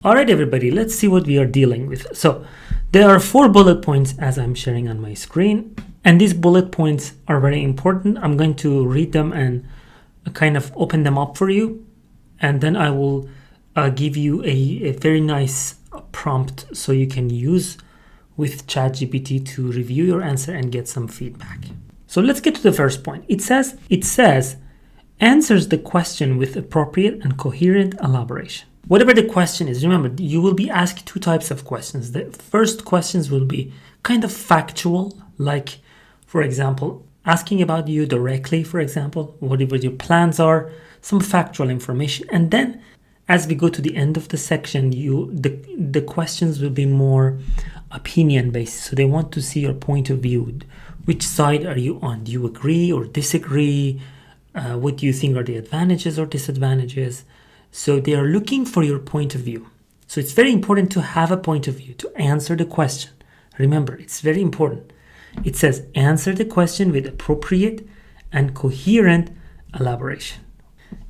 All right, everybody, let's see what we are dealing with. So there are 4 bullet points as I'm sharing on my screen, and these bullet points are very important. I'm going to read them and kind of open them up for you, and then I will give you a very nice prompt so you can use with ChatGPT to review your answer and get some feedback. So let's get to the first point. It says answers the question with appropriate and coherent elaboration. Whatever the question is, remember, you will be asked 2 types of questions. The first questions will be kind of factual, like, for example, asking about you directly, for example, whatever your plans are, some factual information. And then as we go to the end of the section, the questions will be more opinion based. So they want to see your point of view. Which side are you on? Do you agree or disagree? What do you think are the advantages or disadvantages? So they are looking for your point of view. So it's very important to have a point of view to answer the question. Remember, it's very important. It says answer the question with appropriate and coherent elaboration.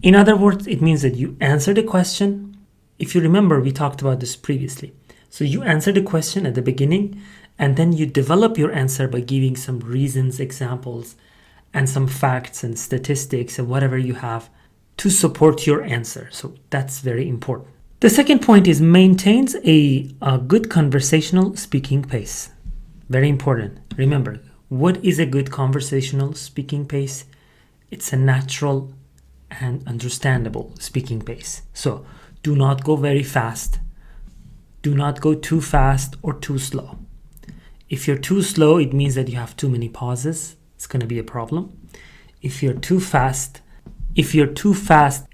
In other words, it means that you answer the question. If you remember, we talked about this previously. So you answer the question at the beginning, and then you develop your answer by giving some reasons, examples, and some facts and statistics and whatever you have to support your answer. So that's very important. The second point is maintains a good conversational speaking pace. Very important. Remember, what is a good conversational speaking pace? It's a natural and understandable speaking pace. So do not go very fast. Do not go too fast or too slow. If you're too slow, it means that you have too many pauses. It's going to be a problem. If you're too fast,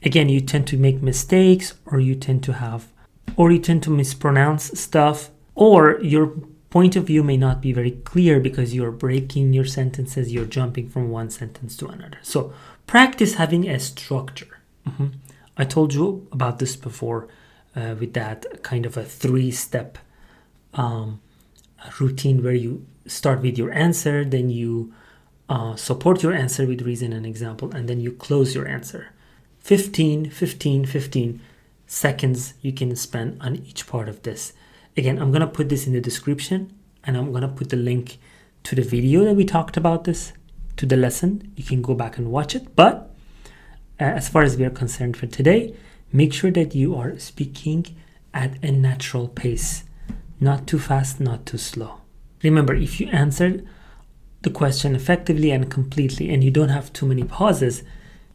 again, you tend to make mistakes, or you tend to mispronounce stuff, or your point of view may not be very clear because you're breaking your sentences, you're jumping from one sentence to another. So practice having a structure. I told you about this before with that kind of a 3-step routine where you start with your answer, then you support your answer with reason and example, and then you close your answer. 15 seconds you can spend on each part of this. Again, I'm going to put this in the description, and I'm going to put the link to the video that we talked about this, to the lesson. You can go back and watch it. But as far as we are concerned for today, make sure that you are speaking at a natural pace. Not too fast, not too slow. Remember, if you answer the question effectively and completely, and you don't have too many pauses,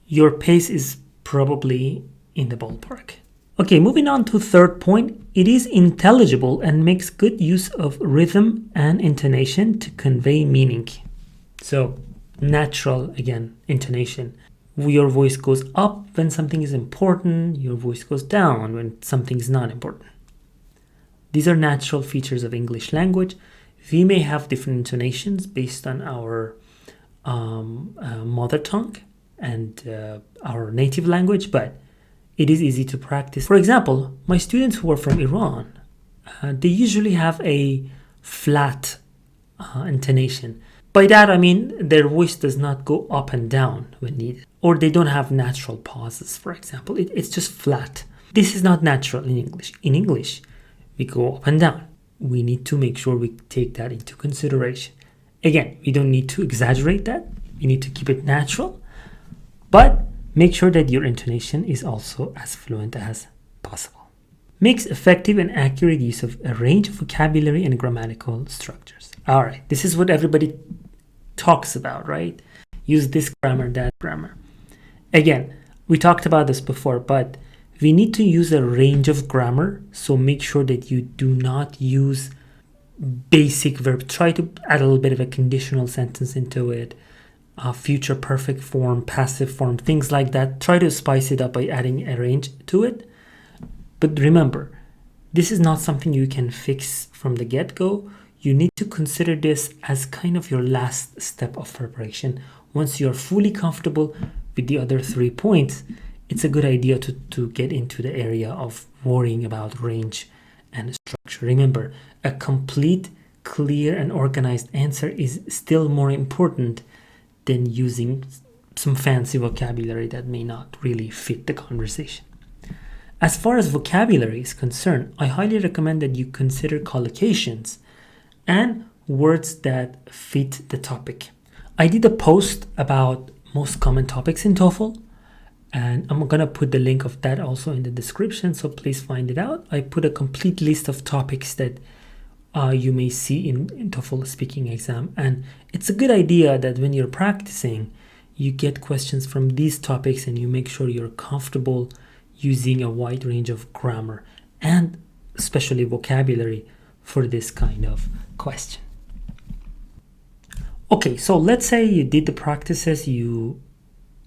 your pace is probably in the ballpark. Okay, moving on to third point. It is intelligible and makes good use of rhythm and intonation to convey meaning. So natural, again, intonation. Your voice goes up when something is important. Your voice goes down when something is not important. These are natural features of English language. We may have different intonations based on our mother tongue and our native language, but it is easy to practice. For example, my students who are from Iran, they usually have a flat intonation. By that, I mean their voice does not go up and down when needed, or they don't have natural pauses, for example. It's just flat. This is not natural in English. In English, we go up and down. We need to make sure we take that into consideration. Again, we don't need to exaggerate that. You need to keep it natural, but make sure that your intonation is also as fluent as possible. Makes effective and accurate use of a range of vocabulary and grammatical structures. All right, this is what everybody talks about, right? Use this grammar, that grammar. Again, we talked about this before, but we need to use a range of grammar, so make sure that you do not use basic verb. Try to add a little bit of a conditional sentence into it, future perfect form, passive form, things like that. Try to spice it up by adding a range to it. But remember, this is not something you can fix from the get-go. You need to consider this as kind of your last step of preparation. Once you're fully comfortable with the other 3 points, it's a good idea to get into the area of worrying about range and structure. Remember, a complete, clear, and organized answer is still more important than using some fancy vocabulary that may not really fit the conversation. As far as vocabulary is concerned, I highly recommend that you consider collocations and words that fit the topic. I did a post about most common topics in TOEFL, and I'm gonna put the link of that also in the description, so please find it out. I put a complete list of topics that you may see in TOEFL speaking exam, and it's a good idea that when you're practicing, you get questions from these topics and you make sure you're comfortable using a wide range of grammar and especially vocabulary for this kind of question. Okay, so let's say you did the practices, you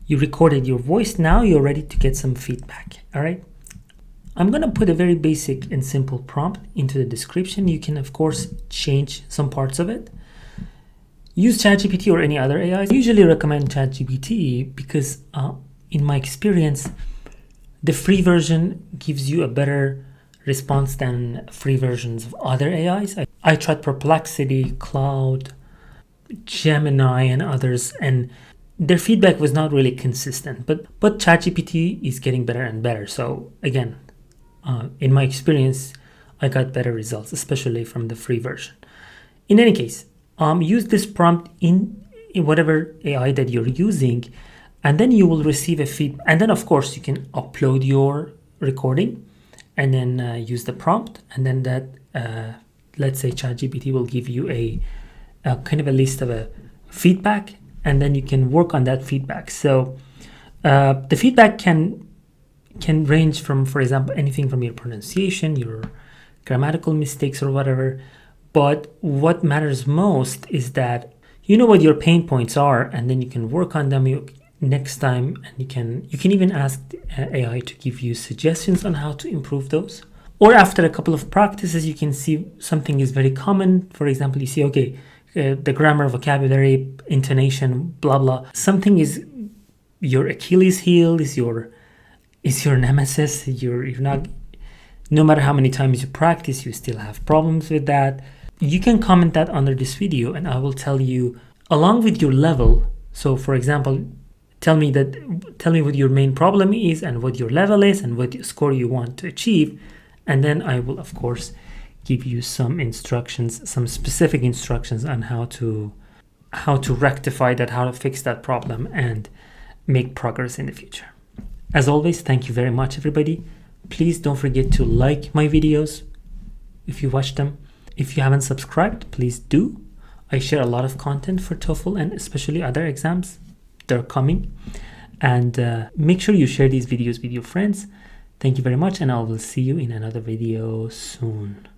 recorded your voice, now you're ready to get some feedback, all right? I'm gonna put a very basic and simple prompt into the description. You can, of course, change some parts of it. Use ChatGPT or any other AI. I usually recommend ChatGPT because in my experience, the free version gives you a better response than free versions of other AIs. I tried Perplexity, Cloud, Gemini, and others, and their feedback was not really consistent. But ChatGPT is getting better and better. So again, in my experience, I got better results, especially from the free version. In any case, use this prompt in whatever AI that you're using, and then you will receive a feedback. And then, of course, you can upload your recording and then use the prompt. And then that, let's say ChatGPT will give you a kind of a list of a feedback, and then you can work on that feedback. So the feedback can range from, for example, anything from your pronunciation, your grammatical mistakes or whatever. But what matters most is that you know what your pain points are, and then you can work on them next time, and you can even ask AI to give you suggestions on how to improve those. Or after a couple of practices, you can see something is very common. For example, you see, okay, the grammar, vocabulary, intonation, blah blah. Something is your Achilles heel, is your nemesis. You're not. No matter how many times you practice, you still have problems with that. You can comment that under this video, and I will tell you along with your level. So for example, tell me what your main problem is and what your level is and what score you want to achieve. And then I will, of course, give you some instructions, some specific instructions on how to rectify that, how to fix that problem and make progress in the future. As always, thank you very much, everybody. Please don't forget to like my videos if you watch them. If you haven't subscribed, please do. I share a lot of content for TOEFL and especially other exams. They're coming. And make sure you share these videos with your friends. Thank you very much, and I will see you in another video soon.